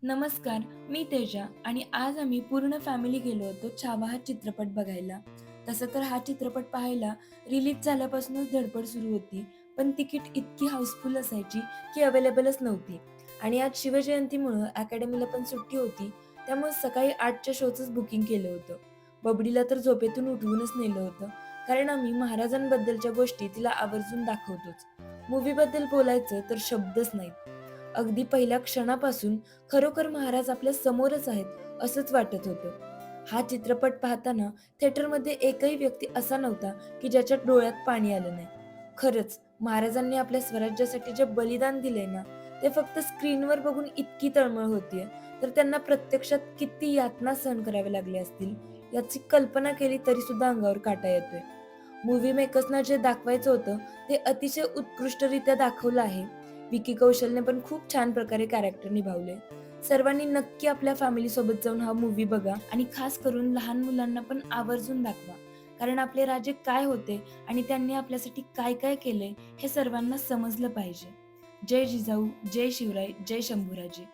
नमस्कार, मी तेजा आणि आज आम्ही पूर्ण फॅमिली गेलो होतो छावा हा चित्रपट बघायला. तसं तर हा चित्रपट पाहायला रिलीज झाल्यापासूनच धडपड सुरू होती, पण तिकीट इतकी हाऊसफुल असायची की अवेलेबलच नव्हती. आणि आज शिवजयंतीमुळं अकॅडमीला पण सुट्टी होती, त्यामुळे सकाळी 8च्या शोचंच बुकिंग केलं होतं. बबडीला तर झोपेतून उठवूनच नेलं होतं, कारण आम्ही महाराजांबद्दलच्या गोष्टी तिला आवर्जून दाखवतोच. मूव्हीबद्दल बोलायचं तर शब्दच नाहीत. अगदी पहिल्या क्षणापासून खरोखर महाराज आपल्या समोरच आहेत असंच वाटत होतं. हा चित्रपट पाहताना थिएटरमध्ये एकही व्यक्ती असा नव्हता की ज्याच्या डोळ्यात पाणी आलं नाही. खरंच महाराजांनी आपल्या स्वराज्यासाठी जे बलिदान दिले ना, ते फक्त स्क्रीनवर बघून इतकी तळमळ होतीये, तर त्यांना प्रत्यक्षात किती यातना सहन कराव्या लागल्या असतील याची कल्पना केली तरी सुद्धा अंगावर काटा येतोय. मूव्ही मेकर्सना जे दाखवायचं होतं ते अतिशय उत्कृष्टरित्या दाखवलं आहे. विकी कौशलने पण खूप छान प्रकारे कॅरेक्टर निभावले. सर्वांनी नक्की आपल्या फॅमिली सोबत जाऊन हा मूव्ही बघा आणि खास करून लहान मुलांना पण आवर्जून दाखवा. कारण आपले राजे काय होते आणि त्यांनी आपल्यासाठी काय काय केले हे सर्वांना समजलं पाहिजे. जय जिजाऊ, जय शिवराय, जय शंभूराजे.